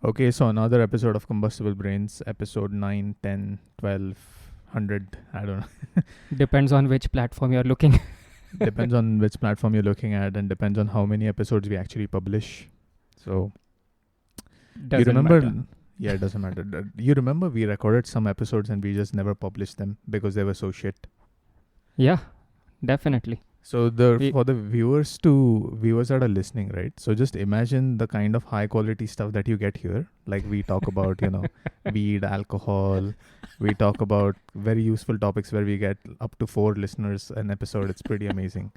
Okay, so another episode of Combustible Brains, episode 9, 10, 12, 100, I don't know. Depends on which platform you're looking. Depends on which platform you're looking at and depends on how many episodes we actually publish. So, Doesn't you remember? matter. Yeah, it doesn't matter. You remember we recorded some episodes and we just never published them because they were so shit. Yeah, definitely. So for the viewers that are listening, right? So just imagine the kind of high quality stuff that you get here. Like we talk about, weed, alcohol. We talk about very useful topics where we get up to 4 listeners an episode. It's pretty amazing.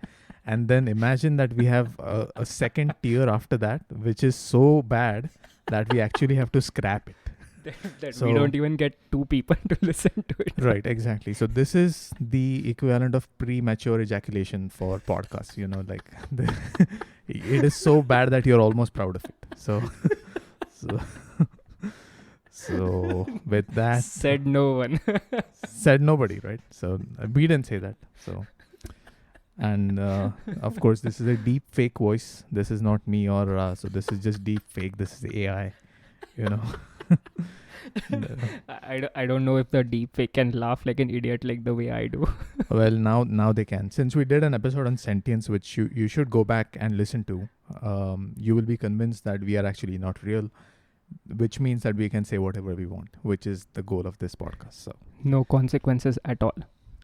And then imagine that we have a second tier after that, which is so bad that we actually have to scrap it. That we don't even get 2 people to listen to it. Right, exactly. So this is the equivalent of premature ejaculation for podcasts, it is so bad that you're almost proud of it. So with that Said no one. said nobody, right? So we didn't say that. So and of course this is a deep fake voice. This is not me or so this is just deep fake. This is AI, I don't know if the deepfake can laugh like an idiot like the way I do. Well, now they can. Since we did an episode on sentience, which you should go back and listen to, you will be convinced that we are actually not real, which means that we can say whatever we want, which is the goal of this podcast. So No consequences at all.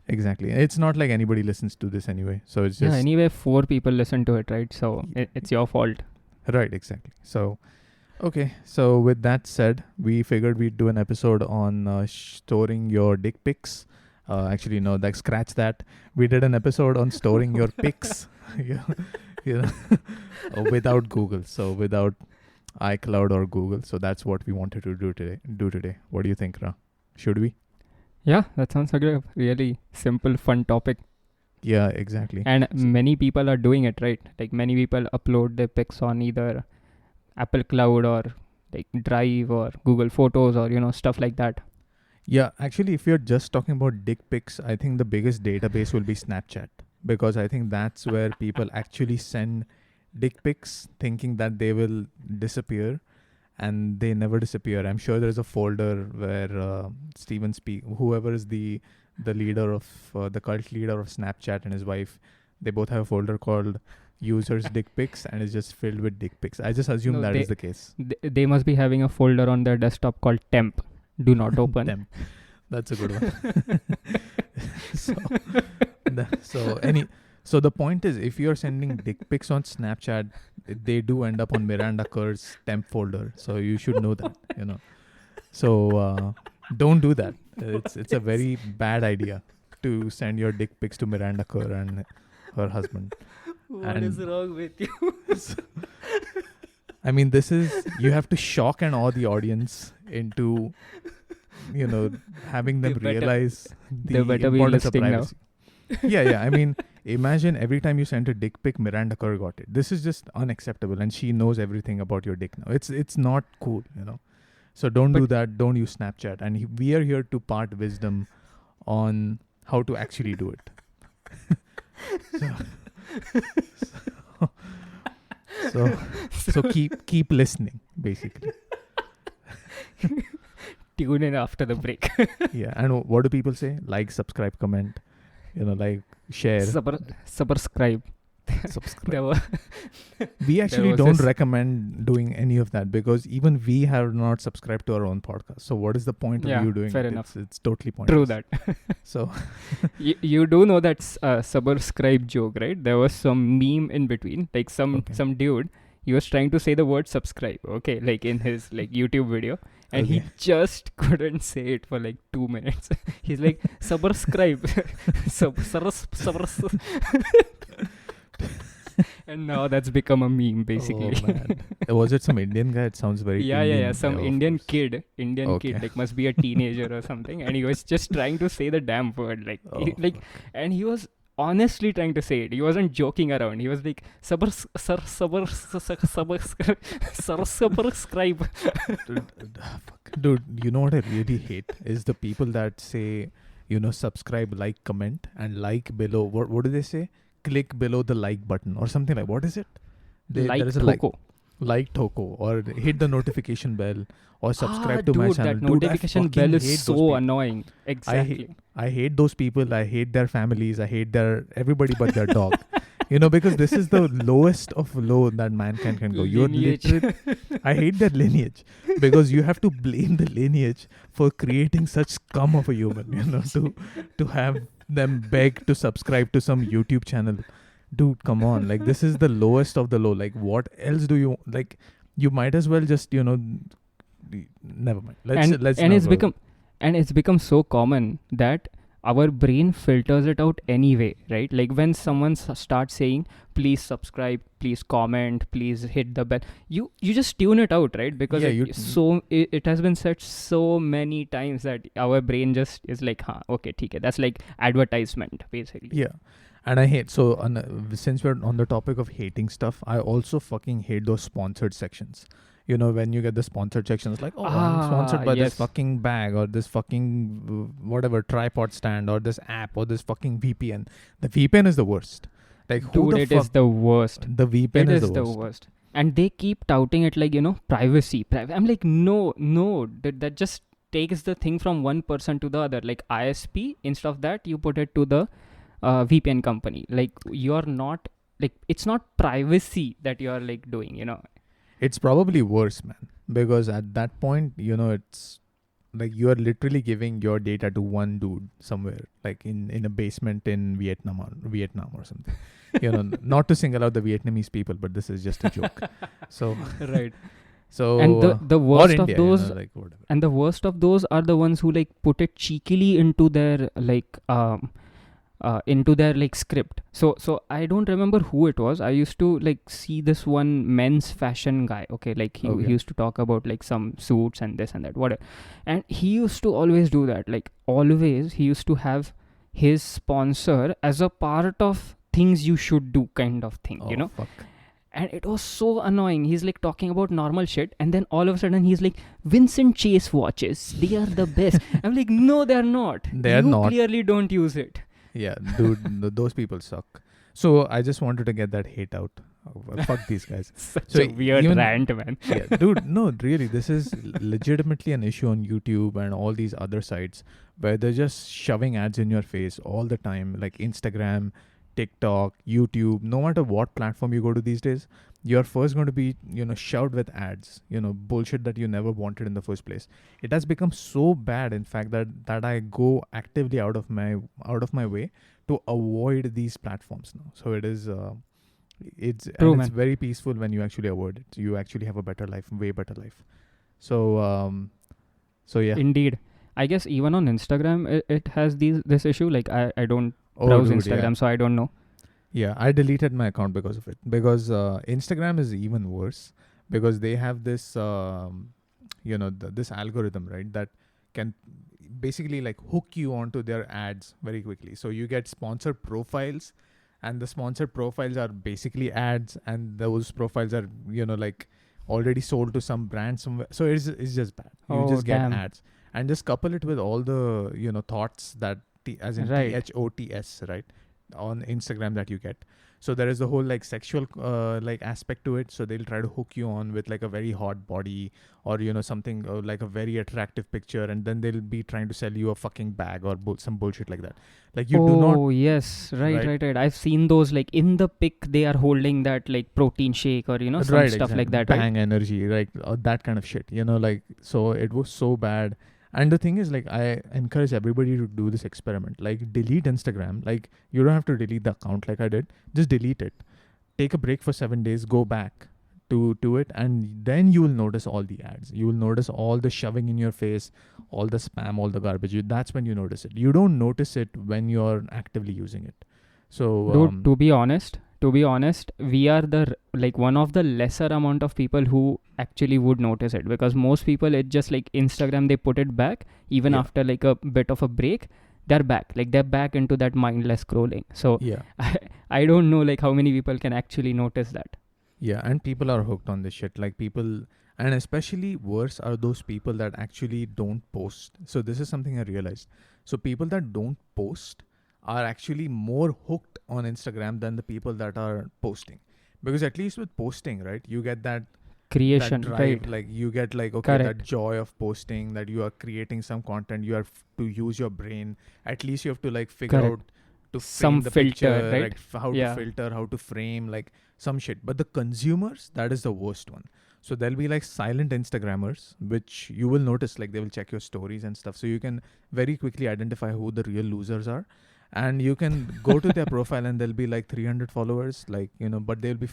exactly. It's not like anybody listens to this anyway. So it's just... Yeah, anyway, 4 people listen to it, right? So it's your fault. Right, exactly. So, okay. So with that said, we figured we'd do an episode on storing your dick pics. Actually, no, scratch that. We did an episode on storing your pics, without Google. So without iCloud or Google. So that's what we wanted to do today. What do you think, Ra? Should we? Yeah, that sounds like a really simple, fun topic. Yeah, exactly. And many people are doing it, right? Like many people upload their pics on either Apple Cloud or like Drive or Google Photos or stuff like that. Yeah, actually, if you're just talking about dick pics, I think the biggest database will be Snapchat, because I think that's where people actually send dick pics thinking that they will disappear, and they never disappear. I'm sure there's a folder where whoever is the leader of the cult leader of Snapchat and his wife, they both have a folder called users dick pics, and it's just filled with dick pics. I just assume that is the case. They must be having a folder on their desktop called temp. Do not open. Temp. That's a good one. So the point is, if you're sending dick pics on Snapchat, they do end up on Miranda Kerr's temp folder. So you should know that, So don't do that. It's a very bad idea to send your dick pics to Miranda Kerr and her husband. What is wrong with you? I mean, you have to shock and awe the audience into, having them realize the importance of privacy. Yeah. I mean, imagine every time you send a dick pic, Miranda Kerr got it. This is just unacceptable, and she knows everything about your dick now. It's not cool, So don't do that. Don't use Snapchat. And we are here to part wisdom on how to actually do it. So keep listening, basically. Tune in after the break. Yeah, and what do people say? Like, subscribe, comment, share. Subscribe. We actually don't recommend doing any of that, because even we have not subscribed to our own podcast. So what is the point of you doing fair it? enough. It's totally pointless. True that. So you do know that's a subscribe joke, right? There was some meme in between, like some dude. He was trying to say the word subscribe, okay, like in his YouTube video, and he just couldn't say it for 2 minutes. He's like, subscribe. And now that's become a meme, basically. Oh, man. Was it some Indian guy? It sounds very Yeah. Some Indian kid, must be a teenager or something, and he was just trying to say the damn word, and he was honestly trying to say it. He wasn't joking around. He was like, subscribe. Dude, you know what I really hate is the people that say, subscribe, like, comment, and like below. What do they say? Click below the like button or something like. What is it? Like Poco. like Toko or hit the notification bell or subscribe to my dude, channel. that Dude, I notification fucking bell is hate those so people. annoying. I Exactly. hate those people. I hate their families. I hate their everybody but their dog. Because this is the lowest of low that mankind can go. You're Lineage. literally, I hate their lineage because you have to blame the lineage for creating such scum of a human. To have them beg to subscribe to some YouTube channel. Dude, come on. Like, this is the lowest of the low. Like, what else do you like? You might as well just never mind. Let's and now it's go. become and it's become so common that our brain filters it out anyway, right? Like when someone starts saying please subscribe, please comment, please hit the bell, you just tune it out, right? Because Yeah, it has been said so many times that our brain just is like, okay, okay, that's like advertisement basically. Yeah. And I hate, since we're on the topic of hating stuff, I also fucking hate those sponsored sections. When you get the sponsored sections, like, I'm sponsored by this Yes. fucking bag or this fucking whatever tripod stand or this app or this fucking VPN. The VPN is the worst. Like, who Dude, the it fuck? is the worst. The VPN It is is the the worst. worst. And they keep touting it like, privacy. I'm like, no, that just takes the thing from one person to the other. Like ISP, instead of that, you put it to the VPN company. Like, you're not, like, it's not privacy that you're like doing. It's probably worse, man. Because at that point, it's like you are literally giving your data to one dude somewhere, like in a basement in Vietnam or something. Not to single out the Vietnamese people, but this is just a joke. So Right. so And the worst or of India, those, like whatever. and the worst of those are the ones who like put it cheekily into their like script. So I don't remember who it was. I used to like see this one men's fashion guy. Okay, like he used to talk about like some suits and this and that, whatever. And he used to always do that. Like always, he used to have his sponsor as a part of things you should do kind of thing. Fuck. And it was so annoying. He's like talking about normal shit, and then all of a sudden he's like, Vincent Chase watches, they are the best. I'm like, no, they're not. They're you not. clearly don't use it. Yeah, dude, those people suck. So I just wanted to get that hate out. Fuck these guys. Such So a weird rant, man. Yeah, dude, no, really, this is legitimately an issue on YouTube and all these other sites where they're just shoving ads in your face all the time, like Instagram, TikTok, YouTube. No matter what platform you go to these days, you're first going to be, shoved with ads, bullshit that you never wanted in the first place. It has become so bad, in fact, that I go actively out of my way to avoid these platforms now. So it is. It's very peaceful when you actually avoid it. You actually have a better life, way better life. So yeah. Indeed. I guess even on Instagram, it has this issue. Like I don't browse Instagram, so I don't know. Yeah, I deleted my account because of it. Because Instagram is even worse because they have this, this algorithm, right, that can basically like hook you onto their ads very quickly. So you get sponsored profiles, and the sponsored profiles are basically ads, and those profiles are like already sold to some brand somewhere. So it's just bad. You just get ads, and just couple it with all the thoughts that as in THOTS, right, on Instagram that you get. So there is the whole like sexual like aspect to it. So they'll try to hook you on with like a very hot body or something like a very attractive picture, and then they'll be trying to sell you a fucking bag or some bullshit like that. Like you do not. Oh yes, right. I've seen those, like in the pic they are holding that like protein shake or some stuff exactly. Like that, Bang energy, like that kind of shit. Like, so it was so bad. And the thing is, like, I encourage everybody to do this experiment. Like, delete Instagram. Like, you don't have to delete the account like I did. Just delete it. Take a break for 7 days. Go back to it. And then you will notice all the ads. You will notice all the shoving in your face, all the spam, all the garbage. That's when you notice it. You don't notice it when you're actively using it. So, dude, to be honest, we are the one of the lesser amount of people who actually would notice it, because most people, it just like Instagram, they put it back even after like a bit of a break, they're back into that mindless scrolling. So yeah, I don't know like how many people can actually notice that. Yeah, and people are hooked on this shit. Like people, and especially worse are those people that actually don't post. So this is something I realized. So people that don't post are actually more hooked on Instagram than the people that are posting. Because at least with posting, right, you get that creation, that drive, right? like you get like, okay, Correct. that joy of posting, that you are creating some content, you are to use your brain. At least you have to like figure Correct. out to Some frame the filter, picture, right? like how to Yeah. filter, how to frame, like some shit. But the consumers, that is the worst one. So there'll be like silent Instagrammers, which you will notice, like they will check your stories and stuff. So you can very quickly identify who the real losers are. And you can go to their profile and there'll be like 300 followers, like, but they'll be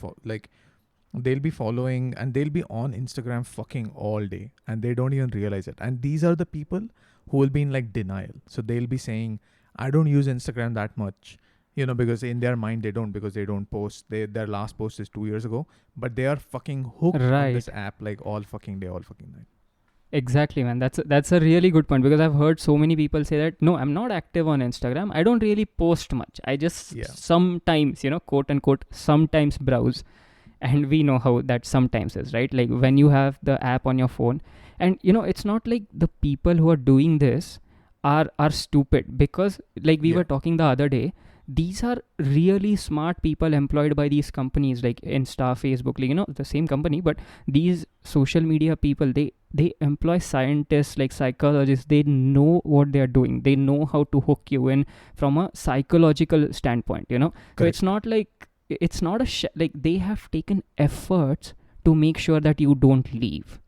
they'll be following and they'll be on Instagram fucking all day and they don't even realize it. And these are the people who will be in like denial. So they'll be saying, I don't use Instagram that much, because in their mind they don't, because they don't post. Their last post is 2 years ago, but they are fucking hooked on this app like all fucking day, all fucking night. Exactly, man. That's a really good point, because I've heard so many people say that, no, I'm not active on Instagram. I don't really post much. I just sometimes, quote unquote, sometimes browse. And we know how that sometimes is, right? Like when you have the app on your phone, and it's not like the people who are doing this are stupid, because like we were talking the other day, these are really smart people employed by these companies like Insta, Facebook, like, the same company, but these social media people, they employ scientists, like psychologists. They know what they're doing. They know how to hook you in from a psychological standpoint, Correct. So it's not like, it's not like they have taken efforts to make sure that you don't leave.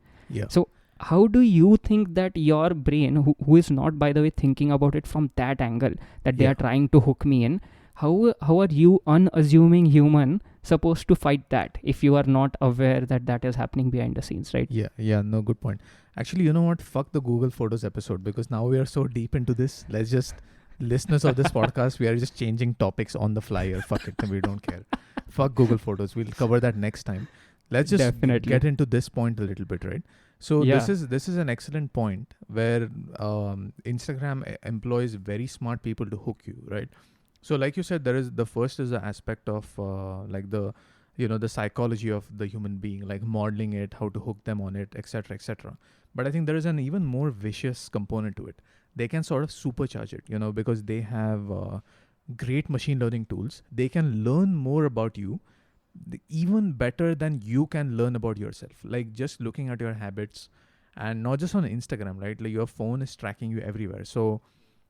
So how do you think that your brain, who is not, by the way, thinking about it from that angle, that they are trying to hook me in, how are you, unassuming human, supposed to fight that if you are not aware that is happening behind the scenes, right? Yeah, no, good point. Actually, you know what? Fuck the Google Photos episode, because now we are so deep into this. Let's just, listeners of this podcast, we are just changing topics on the fly here. Fuck it, we don't care. Fuck Google Photos. We'll cover that next time. Let's just get into this point a little bit, right? So this is an excellent point where Instagram employs very smart people to hook you, right? So like you said, the first is the aspect of like the the psychology of the human being, like modeling it, how to hook them on it, etc., etc. But I think there is an even more vicious component to it. They can sort of supercharge it, because they have great machine learning tools. They can learn more about you, even better than you can learn about yourself. Like just looking at your habits, and not just on Instagram, right? Like your phone is tracking you everywhere. So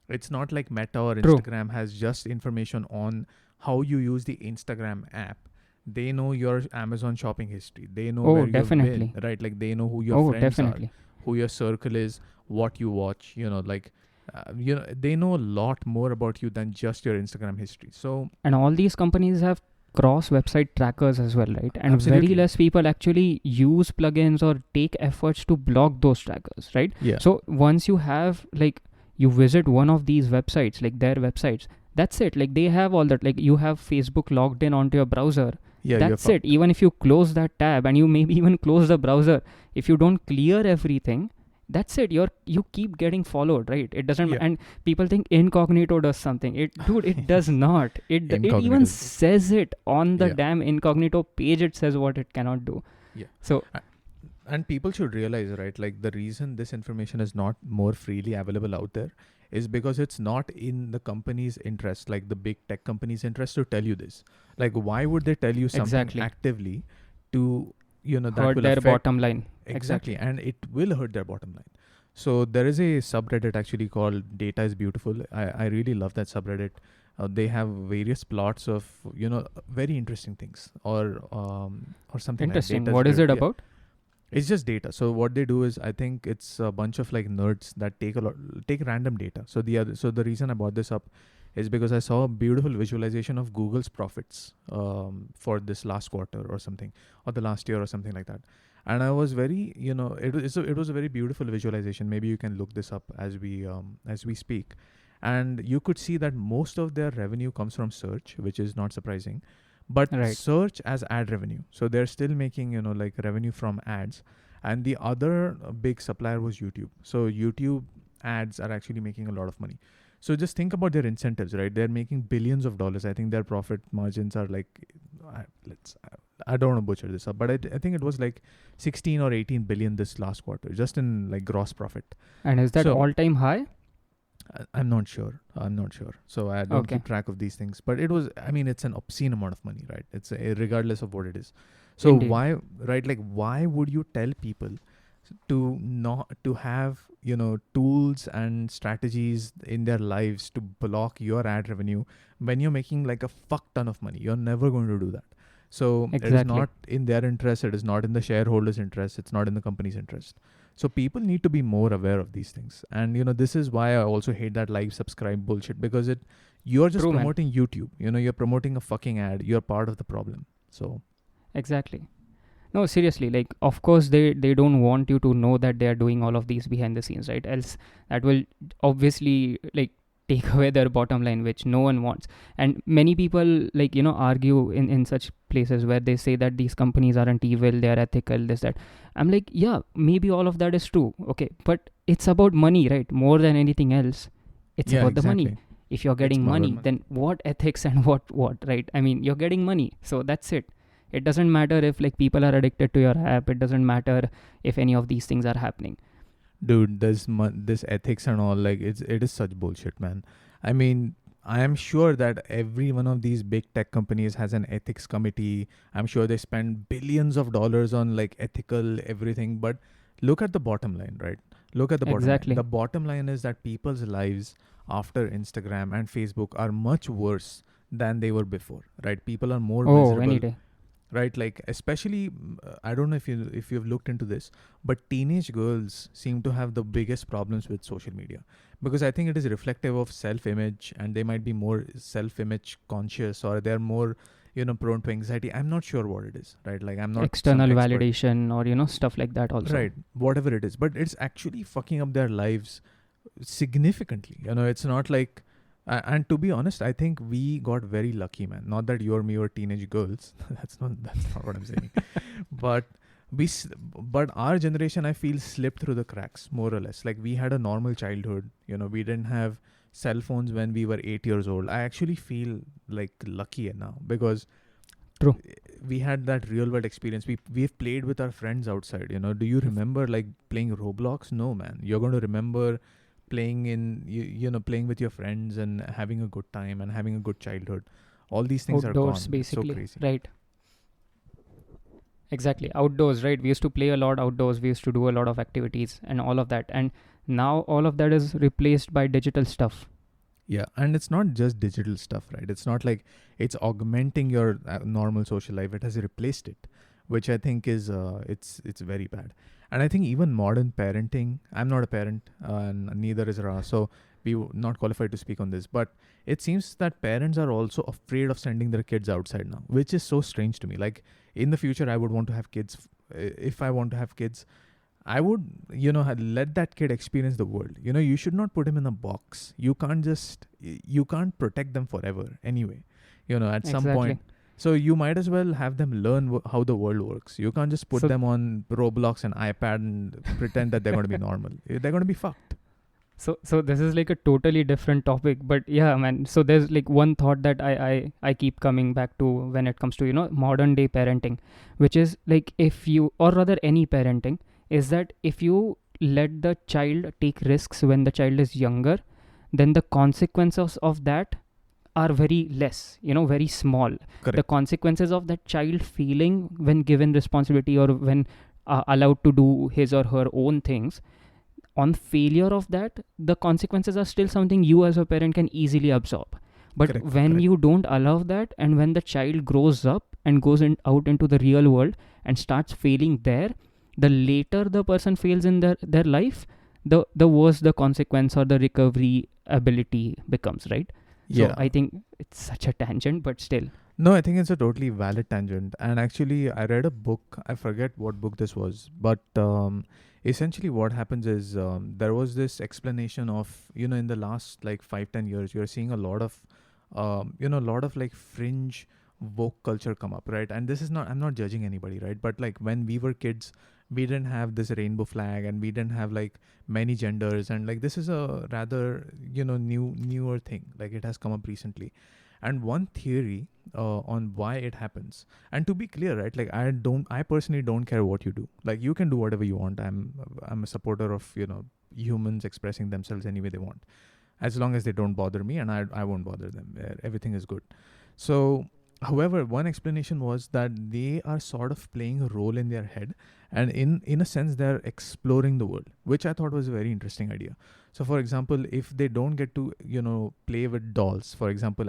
it's not like Meta or Instagram has just information on how you use the Instagram app. They know your Amazon shopping history. They know where you've been, right? Like they know who your friends are, who your circle is, what you watch, like, they know a lot more about you than just your Instagram history. So, and all these companies have cross website trackers as well, right? And very less people actually use plugins or take efforts to block those trackers, right? So once you have, like, you visit one of these websites, like their websites, that's it. Like they have all that. Like you have Facebook logged in onto your browser. That's it. Even if you close that tab, and you maybe even close the browser, if you don't clear everything, that's it. You keep getting followed, right? It doesn't. And people think incognito does something. It does not. It even says it on the damn incognito page. It says what it cannot do. So. And people should realize, right, like the reason this information is not more freely available out there is because it's not in the company's interest, like the big tech company's interest, to tell you this. Like, why would they tell you something actively to, that hurt will their affect bottom line? Exactly. And it will hurt their bottom line. So there is a subreddit actually called Data is Beautiful. I really love that subreddit. They have various plots of, very interesting things or something. Interesting. Like what is it about? It's just data. So what they do is, I think it's a bunch of like nerds that take random data. So the reason I brought this up is because I saw a beautiful visualization of Google's profits for this last quarter or something, or the last year or something like that. And I was very, it was a very beautiful visualization. Maybe you can look this up as we speak. And you could see that most of their revenue comes from search, which is not surprising. But search as ad revenue. So they're still making, like revenue from ads. And the other big supplier was YouTube. So YouTube ads are actually making a lot of money. So just think about their incentives, right? They're making billions of dollars. I think their profit margins are like, I don't want to butcher this up, but I think it was like 16 or 18 billion this last quarter, just in like gross profit. And is that all-time high? I'm not sure. So I don't keep track of these things. But it was, it's an obscene amount of money, right? It's regardless of what it is. So Indeed. why, right? Like, why would you tell people to not to have, tools and strategies in their lives to block your ad revenue when you're making like a fuck ton of money? You're never going to do that. So it is Exactly. not in their interest. It is not in the shareholders' interest. It's not in the company's interest. So people need to be more aware of these things. And this is why I also hate that live subscribe bullshit, because you're just True, man. promoting YouTube. You're promoting a fucking ad. You're part of the problem. So Exactly. No, seriously, like, of course they don't want you to know that they are doing all of these behind the scenes, right? Else that will obviously, like, take away their bottom line, which no one wants. And many people, like, argue in such places where they say that these companies aren't evil, they are ethical, this, that. I'm like, yeah, maybe all of that is true, okay, but it's about money, right? More than anything else, it's yeah, about the money. exactly. If you're It's getting about money, money. then what ethics and what, right? I mean, you're getting money, so that's it. It doesn't matter if, like, people are addicted to your app. It doesn't matter if any of these things are happening. Dude, this ethics and all, like, it is such bullshit, man. I mean, I am sure that every one of these big tech companies has an ethics committee. I'm sure they spend billions of dollars on like ethical everything, but look at the bottom line, right? Look at the bottom line. Exactly. The bottom line is that people's lives after Instagram and Facebook are much worse than they were before, right? People are more Oh, any miserable, day. right? Like, especially, I don't know if you've looked into this, but teenage girls seem to have the biggest problems with social media, because I think it is reflective of self-image, and they might be more self-image conscious, or they're more prone to anxiety. I'm not sure what it is, right? Like, I'm not some External expert, validation or, stuff like that also. right? Whatever it is, but it's actually fucking up their lives significantly. It's not like, and to be honest, I think we got very lucky, man. Not that you or me were teenage girls. That's not what I'm saying. But but our generation, I feel, slipped through the cracks, more or less. Like, we had a normal childhood. We didn't have cell phones when we were 8 years old. I actually feel like lucky now, because True. we had that real world experience. We've played with our friends outside. Do you remember like playing Roblox? No, man. You're going to remember playing playing with your friends and having a good time and having a good childhood. All these things are Outdoors, gone. It's so basically. crazy. Right. Exactly. Outdoors, right? We used to play a lot outdoors. We used to do a lot of activities and all of that. And now all of that is replaced by digital stuff. Yeah, and it's not just digital stuff, right? It's not like it's augmenting your normal social life. It has replaced it, which I think is it's very bad. And I think even modern parenting. I'm not a parent, and neither is Ra, so not qualified to speak on this. But it seems that parents are also afraid of sending their kids outside now, which is so strange to me. Like, in the future, I would want to have kids. If I want to have kids, I would, let that kid experience the world. You should not put him in a box. You can't protect them forever anyway, at some Exactly. point. So you might as well have them learn how the world works. You can't just put So them on Roblox and iPad and pretend that they're going to be normal. They're going to be fucked. so this is like a totally different topic, but yeah, man. So there's like one thought that I keep coming back to when it comes to, modern day parenting, which is like, if you, or rather any parenting, is that if you let the child take risks when the child is younger, then the consequences of that are very less, very small. The Correct. consequences of that child feeling when given responsibility, or when allowed to do his or her own things, on failure of that, the consequences are still something you as a parent can easily absorb. But Correct. when Correct. you don't allow that, and when the child grows up and goes out into the real world and starts failing there, the later the person fails in their life, the worse the consequence or the recovery ability becomes, right? So Yeah. I think it's such a tangent, but still. No, I think it's a totally valid tangent. And actually, I read a book. I forget what book this was, but essentially, what happens is, there was this explanation of, in the last like 5-10 years, you're seeing a lot of, a lot of like fringe woke culture come up, right? And this is not, I'm not judging anybody, right? But like, when we were kids, we didn't have this rainbow flag, and we didn't have like many genders, and like, this is a rather, newer thing. Like, it has come up recently. And one theory on why it happens, and to be clear, right, like, I personally don't care what you do. Like, you can do whatever you want. I'm a supporter of, humans expressing themselves any way they want, as long as they don't bother me, and I won't bother them. Everything is good. So However, one explanation was that they are sort of playing a role in their head, and in a sense they're exploring the world, which I thought was a very interesting idea. So for example, if they don't get to play with dolls, for example,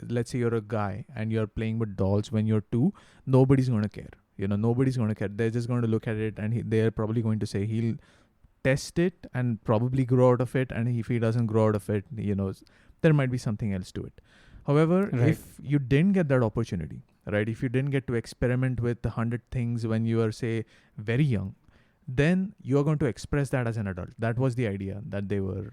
let's say you're a guy and you're playing with dolls when you're 2, nobody's going to care. Nobody's going to care. They're just going to look at it, and they're probably going to say he'll test it and probably grow out of it, and if he doesn't grow out of it, there might be something else to it. However, Right. if you didn't get that opportunity, right, if you didn't get to experiment with 100 things when you are, say, very young, then you are going to express that as an adult. That was the idea that they were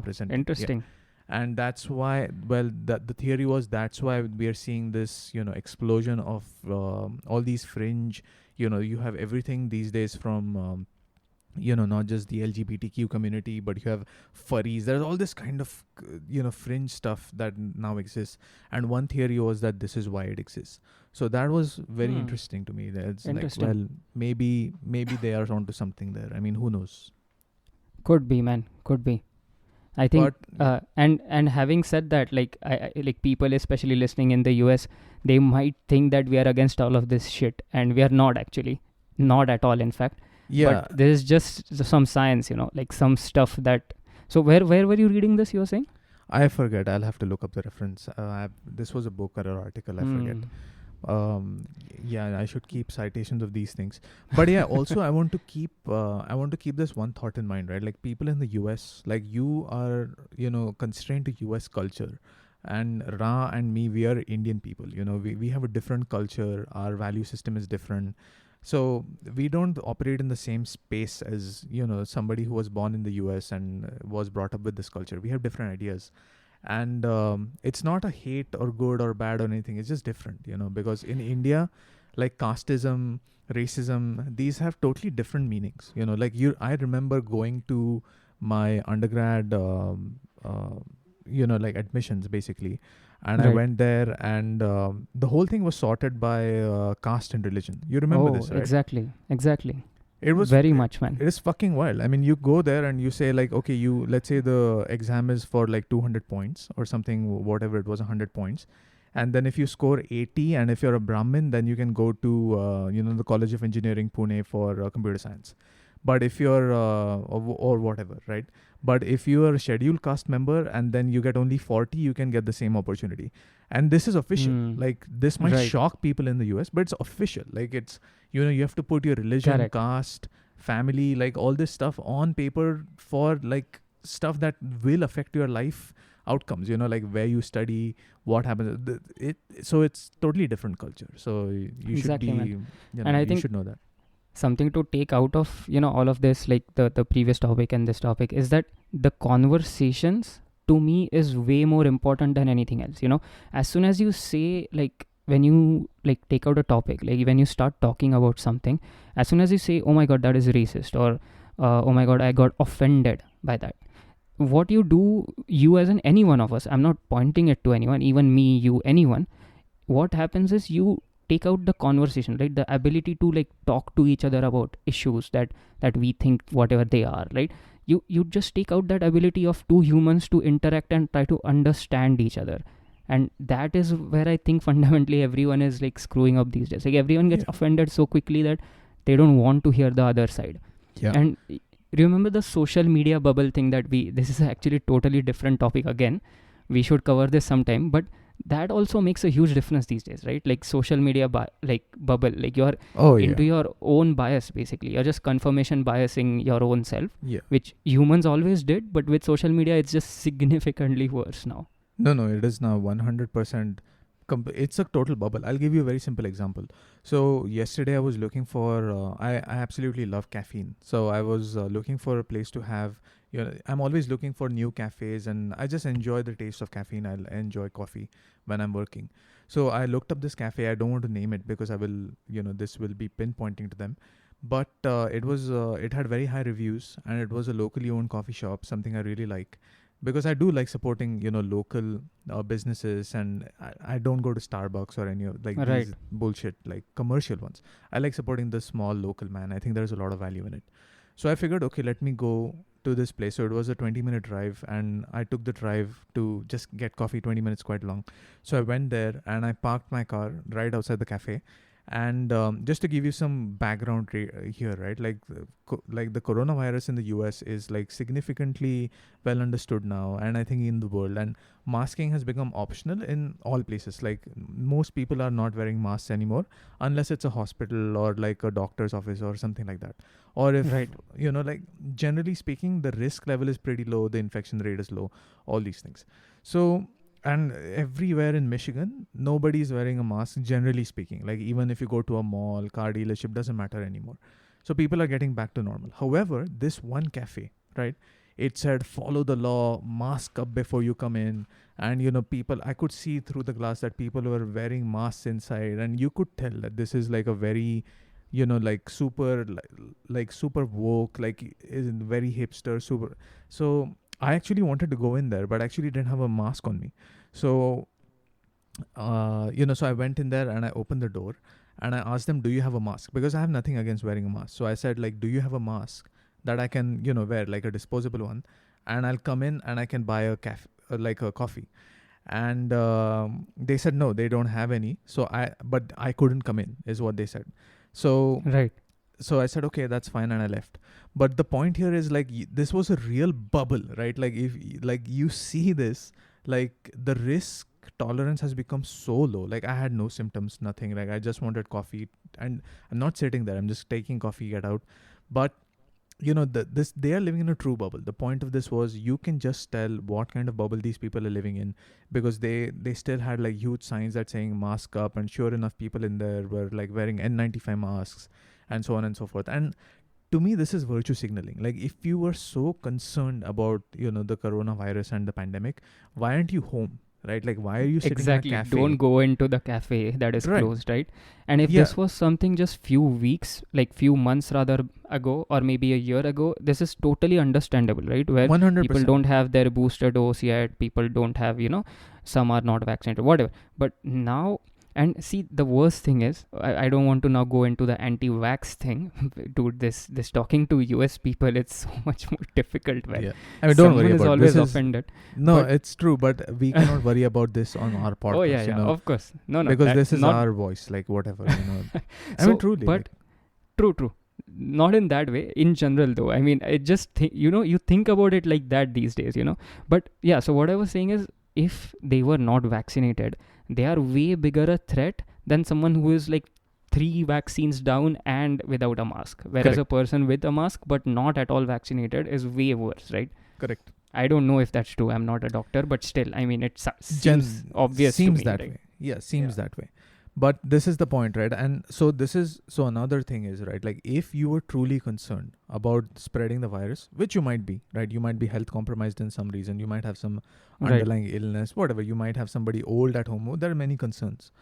presenting. Yeah. Interesting. And that's why, well, the theory was that's why we are seeing this, explosion of all these fringe, you have everything these days from not just the LGBTQ community, but you have furries. There's all this kind of, fringe stuff that now exists. And one theory was that this is why it exists. So that was very interesting to me. That's Interesting. like, well, maybe they are onto something there. I mean, who knows? Could be, man. Could be. I think, But and having said that, like like people, especially listening in the US, they might think that we are against all of this shit, and we are not actually, not at all. In fact, yeah, but there is just some science, like some stuff that. So where were you reading this? You were saying? I forget. I'll have to look up the reference. This was a book or an article. I forget. Yeah, I should keep citations of these things. But yeah, also I want to keep this one thought in mind, right? Like people in the US, like you are, constrained to US culture, and Ra and me, we are Indian people. We have a different culture. Our value system is different. So we don't operate in the same space as, somebody who was born in the US and was brought up with this culture. We have different ideas. And it's not a hate or good or bad or anything. It's just different, because in India, like casteism, racism, these have totally different meanings. I remember going to my undergrad, like admissions basically. And I Right. went there, and the whole thing was sorted by caste and religion. You remember this, right? Exactly. It was Very much, man. It is fucking wild. I mean, you go there and you say like, okay, let's say the exam is for like 200 points or something, whatever it was, 100 points. And then if you score 80, and if you're a Brahmin, then you can go to, the College of Engineering, Pune for computer science. But if you're, or whatever, right? But if you are a scheduled caste member and then you get only 40, you can get the same opportunity. And this is official. Like this might Right. shock people in the US, but it's official. Like it's, you have to put your religion, Correct. caste, family, like all this stuff on paper for like stuff that will affect your life outcomes, like where you study, what happens. So it's totally different culture. So you Exactly, should be, man. And I you think should know that. something to take out of all of this, like the previous topic and this topic, is that the conversations to me is way more important than anything else. As soon as you say, like when you like take out a topic, like when you start talking about something, as soon as you say, oh my god, that is racist, or oh my god, I got offended by that, what you do, you as in any one of us, I'm not pointing it to anyone, even me, you, anyone, what happens is you take out the conversation, right? The ability to like talk to each other about issues that we think whatever they are, right? You just take out that ability of two humans to interact and try to understand each other. And that is where I think fundamentally everyone is like screwing up these days. Like everyone gets offended so quickly that they don't want to hear the other side. Yeah. And remember the social media bubble thing that this is actually totally different topic again. We should cover this sometime, but that also makes a huge difference these days, right? Like social media like bubble, like you're into your own bias, basically. You're just confirmation biasing your own self, which humans always did, but with social media, it's just significantly worse now. No, it is now 100%. It's a total bubble. I'll give you a very simple example. So yesterday I was looking for, I absolutely love caffeine. So I was looking for a place to have, I'm always looking for new cafes, and I just enjoy the taste of caffeine. I enjoy coffee when I'm working. So I looked up this cafe. I don't want to name it because I will, this will be pinpointing to them. But it had very high reviews, and it was a locally owned coffee shop, something I really like. Because I do like supporting, local businesses, and I don't go to Starbucks or any of like these bullshit, like commercial ones. I like supporting the small local man. I think there's a lot of value in it. So I figured, okay, let me go to this place. So it was a 20-minute drive, and I took the drive to just get coffee. 20 minutes, quite long. So I went there and I parked my car right outside the cafe. And just to give you some background here, right? Like the coronavirus in the US is like significantly well understood now, and I think in the world. And masking has become optional in all places. Like most people are not wearing masks anymore, unless it's a hospital or like a doctor's office or something like that. Or if, like generally speaking, the risk level is pretty low, the infection rate is low, all these things. So, and everywhere in Michigan, nobody's wearing a mask, generally speaking. Like even if you go to a mall, car dealership, doesn't matter anymore. So people are getting back to normal. However, this one cafe, right? It said, follow the law, mask up before you come in. And, people, I could see through the glass that people were wearing masks inside. And you could tell that this is like a very, like super woke, like is very hipster, super. So I actually wanted to go in there, but actually didn't have a mask on me. So, so I went in there and I opened the door and I asked them, do you have a mask? Because I have nothing against wearing a mask. So I said, like, do you have a mask that I can, wear, like a disposable one? And I'll come in and I can buy a coffee. And they said, no, they don't have any. But I couldn't come in, is what they said. So, right. So I said, okay, that's fine. And I left. But the point here is like, this was a real bubble, right? Like if like you see this, like the risk tolerance has become so low. Like I had no symptoms, nothing. Like I just wanted coffee and I'm not sitting there. I'm just taking coffee, get out. But they are living in a true bubble. The point of this was you can just tell what kind of bubble these people are living in, because they still had like huge signs that saying mask up, and sure enough, people in there were like wearing N95 masks and so on and so forth. And to me, this is virtue signaling. Like if you were so concerned about, the coronavirus and the pandemic, why aren't you home? Right? Like, why are you sitting in a cafe? Don't go into the cafe that is closed, right? And if this was something just few months rather ago, or maybe a year ago, this is totally understandable, right? Where 100%. People don't have their booster dose yet, people don't have, some are not vaccinated, whatever. But now, and see, the worst thing is, I don't want to now go into the anti-vax thing. Dude, this talking to US people, it's so much more difficult. When don't worry about is always offended. No, it's true, but we cannot worry about this on our podcast. Oh yeah, of course. No, because this is our voice, like whatever, I mean, truly. But true. Not in that way. In general, though, I mean, I just think, you think about it like that these days, But yeah, so what I was saying is, if they were not vaccinated, they are way bigger a threat than someone who is like 3 vaccines down and without a mask. Whereas Correct. A person with a mask but not at all vaccinated is way worse, right? Correct. I don't know if that's true. I'm not a doctor, but still, I mean, it seems obvious to me. That way. Yeah, seems that way. But this is the point, right? And so another thing is, right? Like if you were truly concerned about spreading the virus, which you might be, right? You might be health compromised in some reason. You might have some underlying illness, whatever. You might have somebody old at home. There are many concerns.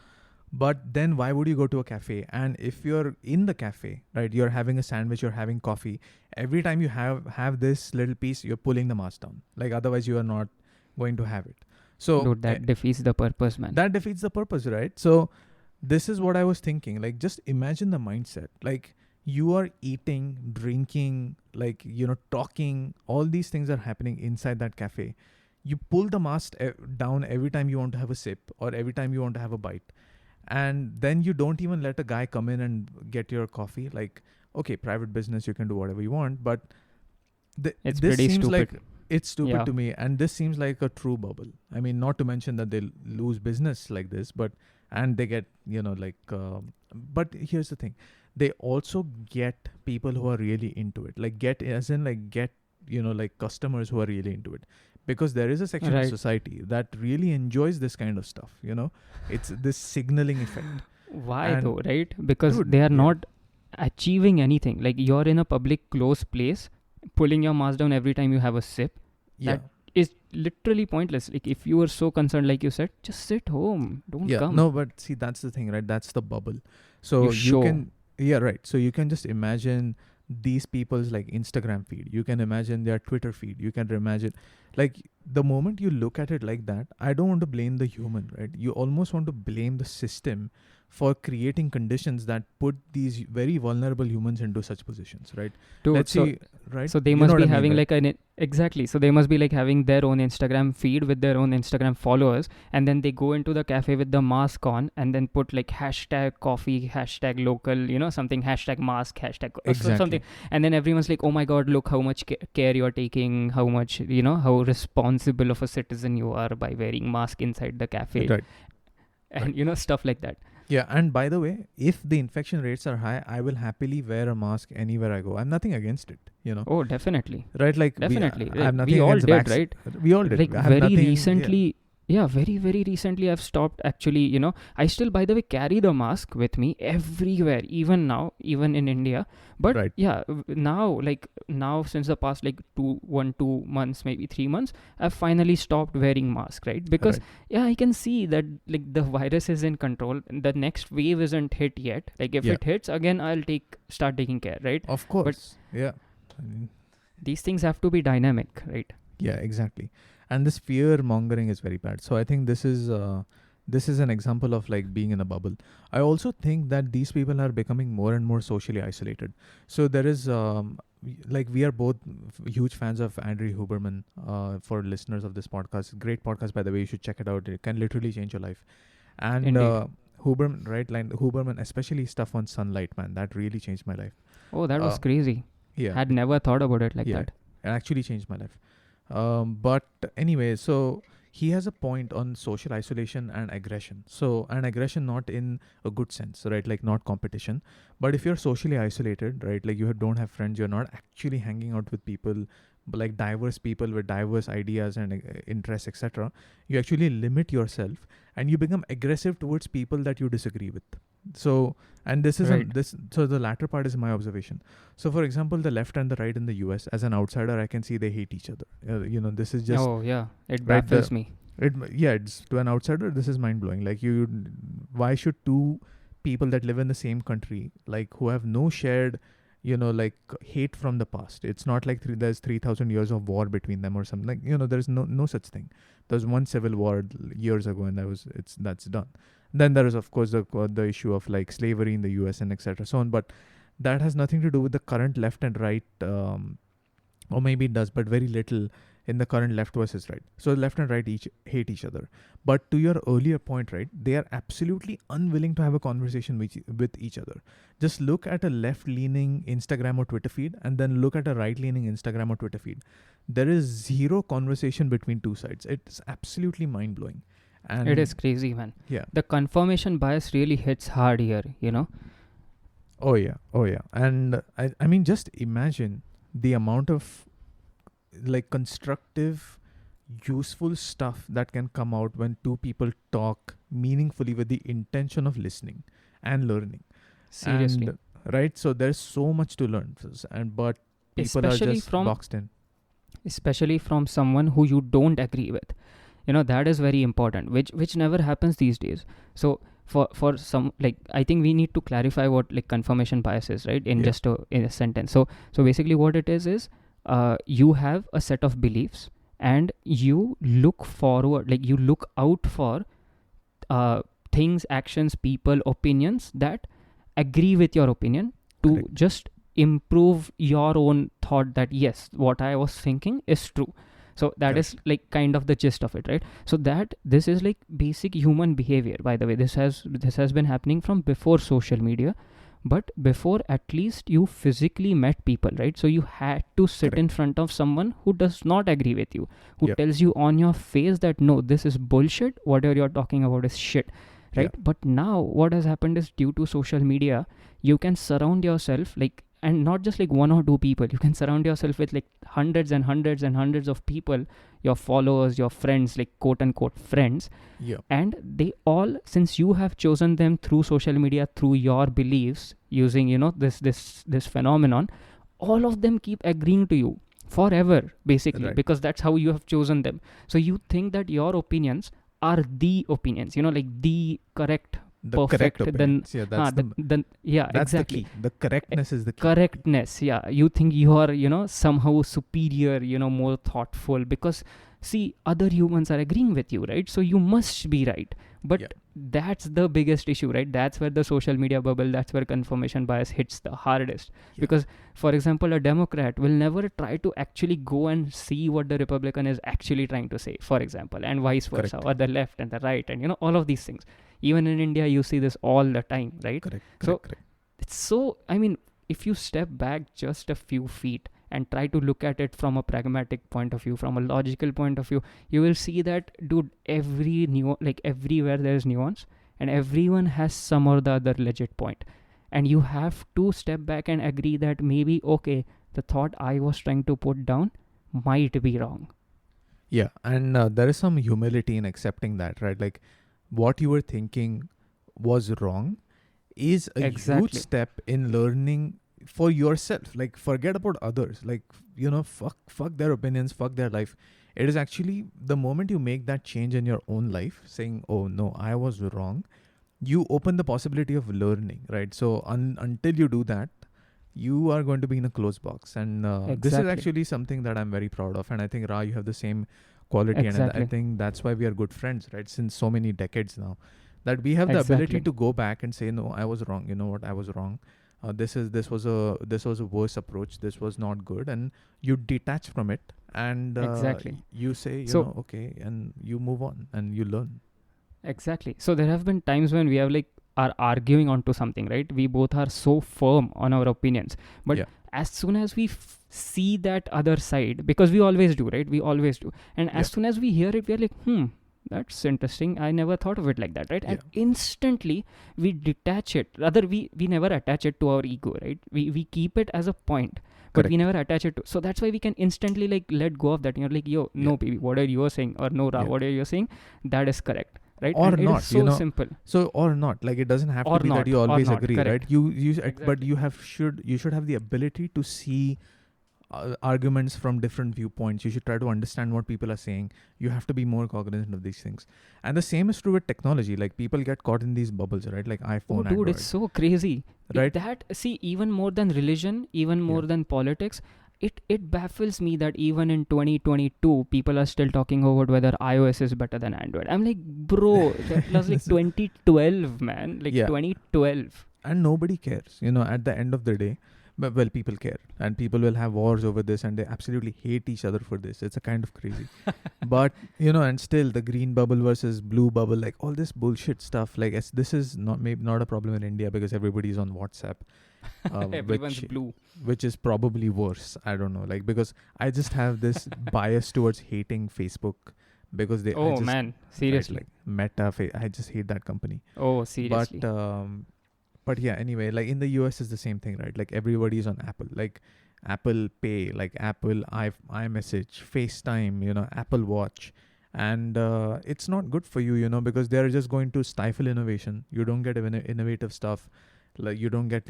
But then why would you go to a cafe? And if you're in the cafe, right, you're having a sandwich, you're having coffee, every time you have this little piece, you're pulling the mask down. Like otherwise you are not going to have it. So dude, that defeats the purpose, man. That defeats the purpose, right? So this is what I was thinking. Like just imagine the mindset. Like you are eating, drinking, like, talking, all these things are happening inside that cafe. You pull the mask down every time you want to have a sip or every time you want to have a bite. And then you don't even let a guy come in and get your coffee. Like, okay, private business, you can do whatever you want. But it's this pretty seems stupid. like it's stupid to me. And this seems like a true bubble. I mean, not to mention that they lose business like this, and they get, but here's the thing. They also get people who are really into it. Like get customers who are really into it. Because there is a section of society that really enjoys this kind of stuff, It's this signaling effect. Why though, right? Because they are not achieving anything. Like you're in a public closed place, pulling your mask down every time you have a sip. That is literally pointless. Like if you were so concerned, like you said, just sit home. Don't come. No, but see, that's the thing, right? That's the bubble. So you can, So you can just imagine these people's like Instagram feed. You can imagine their Twitter feed. You can imagine, like the moment you look at it like that, I don't want to blame the human, right? You almost want to blame the system for creating conditions that put these very vulnerable humans into such positions, right? Dude, Let's see, right? So they You must know be what I mean, having right? like exactly. So they must be like having their own Instagram feed with their own Instagram followers, and then they go into the cafe with the mask on, and then put like hashtag coffee, hashtag local, something, hashtag mask, hashtag Exactly. something, and then everyone's like, oh my god, look how much care you're taking, how much how responsible of a citizen you are by wearing mask inside the cafe, Right. and stuff like that. Yeah, and by the way, if the infection rates are high, I will happily wear a mask anywhere I go. I'm nothing against it, Oh, definitely. Right? Like Definitely. I have nothing We all against did, right? We all did. Like I have very nothing, recently, very, very recently, I've stopped actually, I still, by the way, carry the mask with me everywhere, even now, even in India. But Right. now, since the past like 2 months, maybe 3 months, I've finally stopped wearing mask, right? Because, I can see that like the virus is in control. The next wave isn't hit yet. Like if it hits again, I'll start taking care, right? Of course. I mean, these things have to be dynamic, right? Yeah, exactly. And this fear mongering is very bad. So I think this is an example of like being in a bubble. I also think that these people are becoming more and more socially isolated. So there is like we are both huge fans of Andrew Huberman. For listeners of this podcast, great podcast by the way. You should check it out. It can literally change your life. And Huberman, right? Like Huberman, especially stuff on sunlight, man. That really changed my life. Oh, that was crazy. Yeah, Had never thought about it like that. It actually changed my life. But anyway, so he has a point on social isolation and aggression. So, and aggression not in a good sense, right? Like not competition. But if you're socially isolated, right? Like you don't have friends, you're not actually hanging out with people, like diverse people with diverse ideas and interests, etc. You actually limit yourself and you become aggressive towards people that you disagree with. So, and this is so the latter part is my observation. So, for example, the left and the right in the US, as an outsider, I can see they hate each other. This is just. Oh yeah, it baffles me. It's to an outsider, this is mind blowing. Like why should two people that live in the same country, like who have no shared, like hate from the past? It's not like there's 3,000 years of war between them or something. Like there's no such thing. There's one civil war years ago, and that's done. Then there is, of course, the issue of like slavery in the US and etc. so on. But that has nothing to do with the current left and right, or maybe it does, but very little in the current left versus right. So left and right hate each other. But to your earlier point, right, they are absolutely unwilling to have a conversation with each other. Just look at a left-leaning Instagram or Twitter feed, and then look at a right-leaning Instagram or Twitter feed. There is zero conversation between two sides. It's absolutely mind-blowing. And it is crazy, man. Yeah. The confirmation bias really hits hard here, Oh yeah. And I mean, just imagine the amount of like constructive, useful stuff that can come out when two people talk meaningfully with the intention of listening and learning. Seriously. And, right? So there's so much to learn, but people especially are just boxed in. Especially from someone who you don't agree with. That is very important, which never happens these days. So for some, like, I think we need to clarify what like confirmation bias is, right? In just in a sentence. So basically what it is you have a set of beliefs and you look forward, like you look out for things, actions, people, opinions that agree with your opinion to just improve your own thought that yes, what I was thinking is true. So that is like kind of the gist of it, right? So this is like basic human behavior. By the way, this has been happening from before social media, but before at least you physically met people, right? So you had to sit in front of someone who does not agree with you, who tells you on your face that no, this is bullshit, whatever you're talking about is shit, right? But now what has happened is due to social media, you can surround yourself like, and not just like one or two people, you can surround yourself with like hundreds and hundreds and hundreds of people, your followers, your friends, like quote unquote friends. And they all, since you have chosen them through social media, through your beliefs, using this phenomenon, all of them keep agreeing to you forever, basically, because that's how you have chosen them. So you think that your opinions are the opinions, like the correct, perfect, then that's exactly the key. The correctness is the key. Correctness, you think you are somehow superior, more thoughtful, because see, other humans are agreeing with you, right? So you must be right. But that's the biggest issue, right? That's where the social media bubble, that's where confirmation bias hits the hardest. Yeah. Because, for example, a Democrat will never try to actually go and see what the Republican is actually trying to say, for example, and vice versa, Correct. or the left and the right, and all of these things. Even in India, you see this all the time, right? Correct. So it's so, if you step back just a few feet and try to look at it from a pragmatic point of view, from a logical point of view, you will see that, dude, everywhere there is nuance, and everyone has some or the other legit point. And you have to step back and agree that maybe, okay, the thought I was trying to put down might be wrong. Yeah, and there is some humility in accepting that, right? Like, what you were thinking was wrong is a huge step in learning for yourself. Like, forget about others. Like, fuck their opinions, fuck their life. It is actually the moment you make that change in your own life, saying, oh no, I was wrong, you open the possibility of learning, right? So until you do that, you are going to be in a closed box. And this is actually something that I'm very proud of. And I think, Ra, you have the same quality. And I think that's why we are good friends, right? Since so many decades now, that we have the ability to go back and say, no, I was wrong. You know what? I was wrong. This was a worse approach. This was not good. And you detach from it. And you say, okay, and you move on and you learn. Exactly. So there have been times when we have are arguing onto something, right? We both are so firm on our opinions, but as soon as we see that other side, because we always do, right? We always do. And as soon as we hear it, we are like, that's interesting. I never thought of it like that, right? And instantly we detach it. Rather, we never attach it to our ego, right? We keep it as a point, but we never attach it to. So that's why we can instantly let go of that. You're like, yo, no, baby, what are you saying? Or no, Ra, what are you saying? That is correct. Right? Or and not, it is so simple. So or not, like it doesn't have to be that you always agree, right? But you should have the ability to see arguments from different viewpoints. You should try to understand what people are saying. You have to be more cognizant of these things. And the same is true with technology. Like, people get caught in these bubbles, right? Like iPhone, dude, Android. It's so crazy, right? That, see, even more than religion, even more than politics, it baffles me that even in 2022 people are still talking about whether iOS is better than Android. I'm like, bro, that was 2012, man. 2012. And nobody cares, at the end of the day. But, well, people care, and people will have wars over this, and they absolutely hate each other for this. It's a kind of crazy. But, and still the green bubble versus blue bubble, like all this bullshit stuff, like this is maybe not a problem in India because everybody's on WhatsApp. Everyone's blue. Which is probably worse. I don't know. Like, because I just have this bias towards hating Facebook because they... Oh, man. Seriously. Right, Meta, I just hate that company. Oh, seriously. But yeah, anyway, like in the US is the same thing, right? Like everybody's on Apple, like Apple Pay, like Apple iMessage, FaceTime, Apple Watch. And it's not good for you, because they're just going to stifle innovation. You don't get innovative stuff. Like you don't get,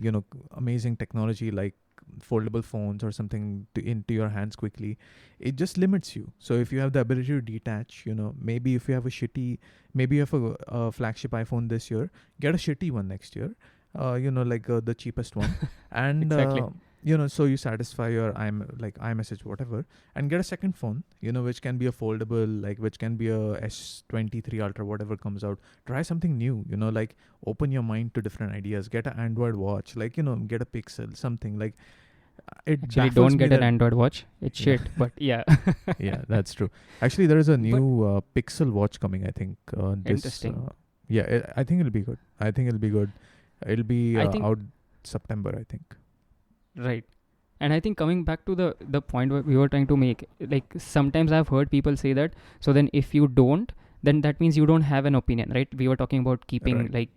amazing technology like foldable phones or something into your hands quickly. It just limits you. So if you have the ability to detach, maybe if you have maybe you have a flagship iPhone this year, get a shitty one next year. The cheapest one. And, so you satisfy your iMessage, whatever, and get a second phone, which can be a foldable, which can be a S23 Ultra, whatever comes out. Try something new, open your mind to different ideas. Get an Android watch, get a Pixel, something like it. Actually, don't get an Android watch. It's shit, but yeah. Yeah, that's true. Actually, there is a new Pixel watch coming, I think. Interesting. I think it'll be good. It'll be out September, I think. Right. And I think coming back to the point where we were trying to make, sometimes I've heard people say that, so then if you don't, then that means you don't have an opinion, right? We were talking about keeping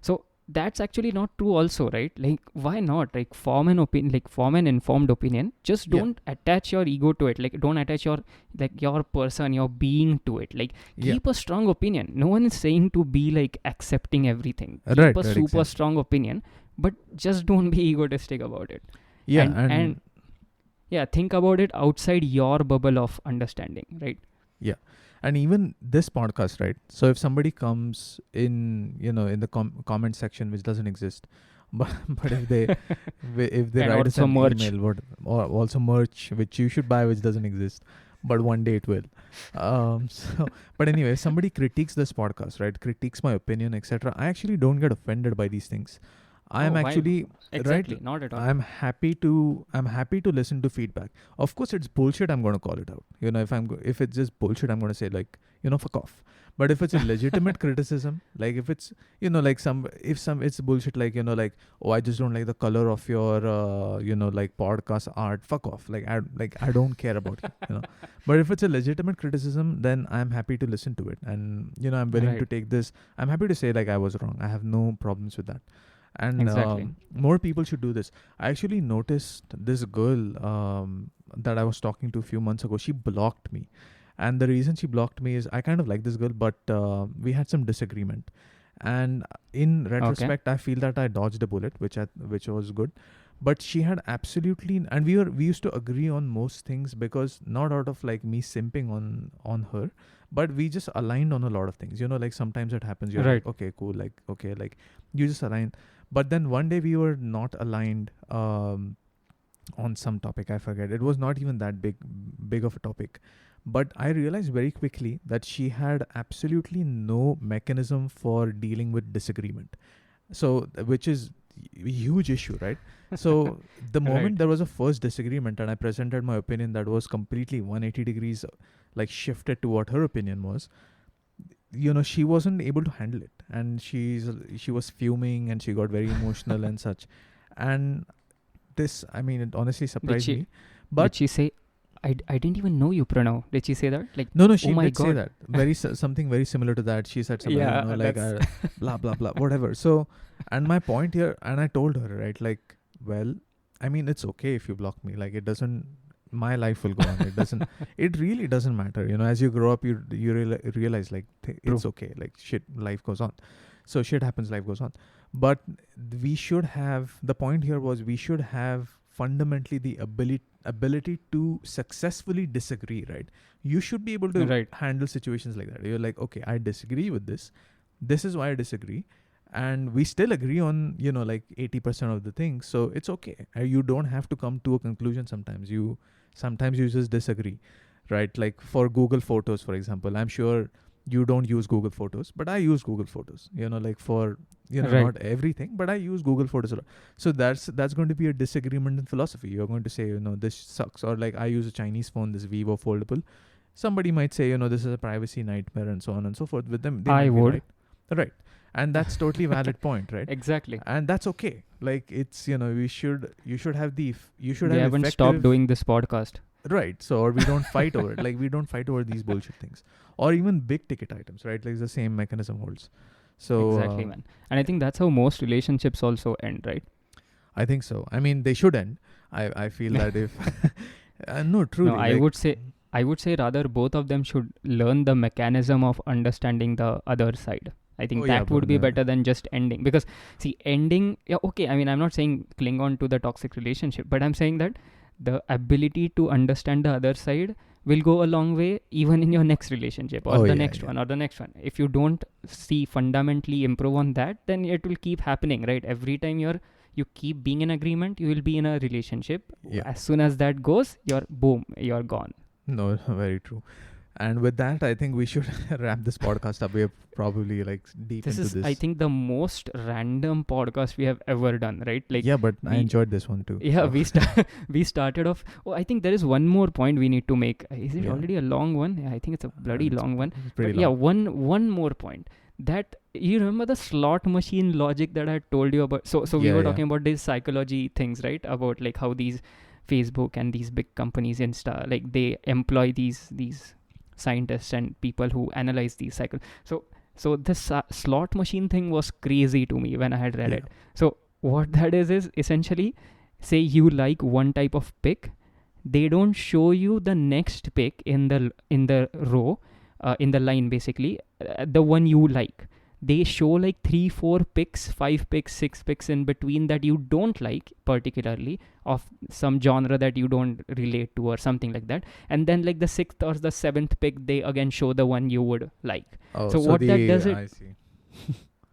so that's actually not true also, right? Like, why not? Form an opinion, form an informed opinion. Just don't attach your ego to it. Don't attach your person, your being to it. Keep a strong opinion. No one is saying to be accepting everything. Keep a super strong opinion, but just don't be egotistic about it. Yeah. And think about it outside your bubble of understanding, right? Yeah. And even this podcast, right? So if somebody comes in, in the comment section, which doesn't exist, but if they write us an email, or also merch, which you should buy, which doesn't exist. but one day it will. But anyway, if somebody critiques this podcast, right? Critiques my opinion, etc. I actually don't get offended by these things. I am actually exactly right. not at all. I'm happy to listen to feedback. Of course, it's bullshit. I'm gonna call it out. If it's just bullshit, I'm gonna say like, fuck off. But if it's a legitimate criticism, like if it's like it's bullshit, like like, oh, I just don't like the color of your like podcast art. Fuck off. I don't care about it. But if it's a legitimate criticism, then I'm happy to listen to it, and I'm willing to take this. I'm happy to say like I was wrong. I have no problems with that. And Exactly. more people should do this. I actually noticed this girl that I was talking to a few months ago. She blocked me. And the reason she blocked me is I kind of like this girl, but we had some disagreement. And in retrospect, I feel that I dodged a bullet, which was good. But she had absolutely, and we used to agree on most things, because not out of like me simping on her, but we just aligned on a lot of things. Like sometimes it happens. You're Right. like, okay, cool, like okay, like you just align. But then one day we were not aligned on some topic. I forget. It was not even that big of a topic. But I realized very quickly that she had absolutely no mechanism for dealing with disagreement. So, which is a huge issue, right? So the moment Right. there was a first disagreement and I presented my opinion that was completely 180 degrees like shifted to what her opinion was, she wasn't able to handle it, and she was fuming and she got very emotional and such. And this, I mean, it honestly surprised me. But did she say, I didn't even know you, Pranav? Did she say that? Like, no, she oh my did say God. that. Something very similar to that. She said something, Yeah, like blah blah blah, whatever. So, and my point here, and I told her, right, like, well, I mean, it's okay if you block me. Like, it doesn't. My life will go on. It doesn't. It really doesn't matter. As you grow up, you realize like it's okay. Like shit, life goes on. So shit happens, life goes on. But we should have, the point here was we should have fundamentally the ability to successfully disagree, right? You should be able to handle situations like that. You're like, okay, I disagree with this. This is why I disagree. And we still agree on, like 80% of the things. So it's okay. You don't have to come to a conclusion sometimes. Sometimes you just disagree, right? Like for Google Photos, for example, I'm sure you don't use Google Photos, but I use Google Photos, like for, not everything, but I use Google Photos a lot. So that's going to be a disagreement in philosophy. You're going to say, this sucks. Or like I use a Chinese phone, this Vivo foldable. Somebody might say, this is a privacy nightmare and so on and so forth. With them, they I might would. be right. And that's totally valid point, right? Exactly. And that's okay. Like it's, you should have We have haven't stopped doing this podcast. Right. So, or we don't fight over it. Like we don't fight over these bullshit things, or even big ticket items, right? Like the same mechanism holds. So exactly, man. And I think that's how most relationships also end, right? I think so. I mean, they should end. I feel that if no, truly. No, I would say rather both of them should learn the mechanism of understanding the other side. I think that would be better than just ending. Because see, ending, okay, I mean, I'm not saying cling on to the toxic relationship, but I'm saying that the ability to understand the other side will go a long way even in your next relationship or the next one or the next one. If you don't see fundamentally improve on that, then it will keep happening, right? Every time you keep being in agreement, you will be in a relationship. As soon as that goes, you're gone. No, very true. And with that, I think we should wrap this podcast up. We're probably like deep into this. This is, I think, the most random podcast we have ever done, right? Like, yeah, but I enjoyed this one too. Yeah, so. we started off. Oh, I think there is one more point we need to make. Is it already a long one? Yeah, I think it's a bloody long one. Pretty long. Yeah, one more point. That you remember the slot machine logic that I told you about. So we were talking about these psychology things, right? About like how these Facebook and these big companies, Insta, like they employ these scientists and people who analyze these cycles. So this slot machine thing was crazy to me when I had read it. So what that is essentially, say you like one type of pick, they don't show you the next pick in the row, in the line basically, the one you like. They show like 3, 4 picks, 5 picks, 6 picks in between that you don't like particularly, of some genre that you don't relate to or something like that. And then like the 6th or the 7th pick, they again show the one you would like. So what that does I see.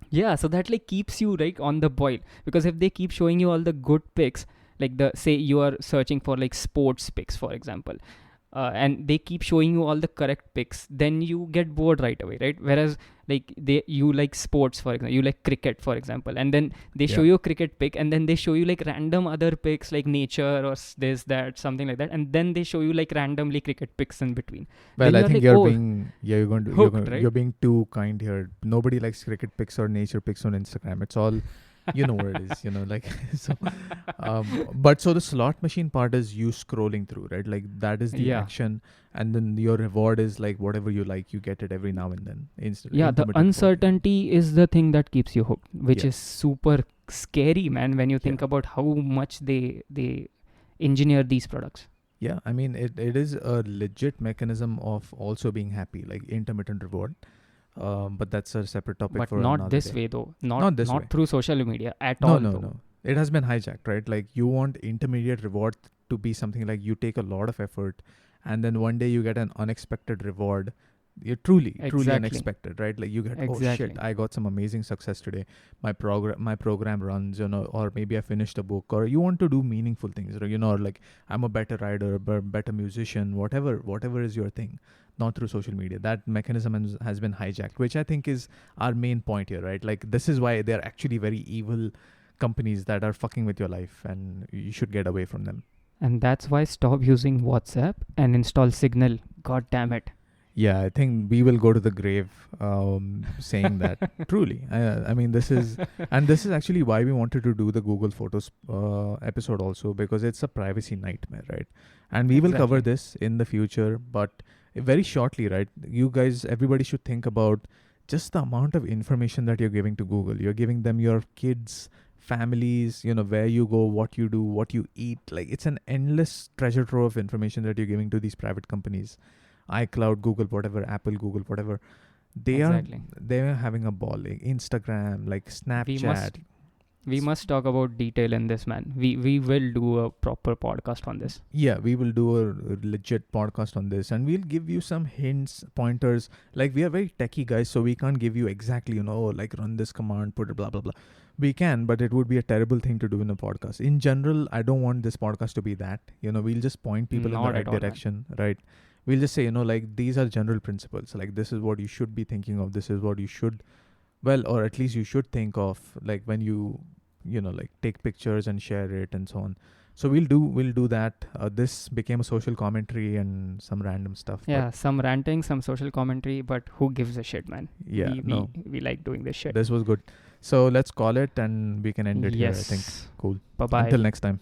Yeah, so that like keeps you like on the boil, because if they keep showing you all the good picks, like say you are searching for like sports picks, for example, and they keep showing you all the correct pics, then you get bored right away, right? Whereas like you like sports, for example, you like cricket, for example, and then they show you a cricket pic, and then they show you like random other pics like nature or this, that, something like that, and then they show you like randomly cricket pics in between. Well, then I think like, you're oh, being hooked, right? you're being too kind here. Nobody likes cricket pics or nature pics on Instagram. It's all, you know what it is, you know, like so. But so the slot machine part is you scrolling through, right? Like that is the action, and then your reward is like whatever you like, you get it every now and then. The uncertainty is the thing that keeps you hooked, which is super scary, man, when you think about how much they engineer these products. Yeah, I mean it is a legit mechanism of also being happy, like intermittent reward. But that's a separate topic. But for not another this day. way though. Not this way. through social media at all. No. It has been hijacked, right? Like you want intermediate reward to be something like you take a lot of effort, and then one day you get an unexpected reward. You're truly unexpected, right? Like you get, oh shit, I got some amazing success today. My program runs, you know, or maybe I finished a book, or you want to do meaningful things, you know, or like I'm a better writer, a better musician, whatever is your thing. Not through social media. That mechanism has been hijacked, which I think is our main point here, right? Like this is why they're actually very evil companies that are fucking with your life, and you should get away from them. And that's why stop using WhatsApp and install Signal. God damn it. Yeah, I think we will go to the grave saying that. Truly. I mean, this is actually why we wanted to do the Google Photos episode also, because it's a privacy nightmare, right? And we will cover this in the future, but very shortly, right? You guys, everybody should think about just the amount of information that you're giving to Google. You're giving them your kids, families, you know, where you go, what you do, what you eat. Like it's an endless treasure trove of information that you're giving to these private companies. iCloud, Google, whatever, Apple, Google, whatever. They are having a ball. Like Instagram, like Snapchat. We must talk about detail in this, man. We will do a proper podcast on this. Yeah, we will do a legit podcast on this, and we'll give you some hints, pointers. Like we are very techie guys, so we can't give you exactly, you know, like run this command, put it, blah, blah, blah. We can, but it would be a terrible thing to do in a podcast. In general, I don't want this podcast to be that. You know, we'll just point people in the right direction, right? We'll just say, you know, like these are general principles. Like this is what you should be thinking of. This is what you should, or at least you should think of, like when you know, like take pictures and share it and so on. So we'll do that. This became a social commentary and some random stuff. Yeah, some ranting, some social commentary, but who gives a shit, man? Yeah, we like doing this shit. This was good. So let's call it and we can end it here, I think. Cool. Bye-bye. Until next time.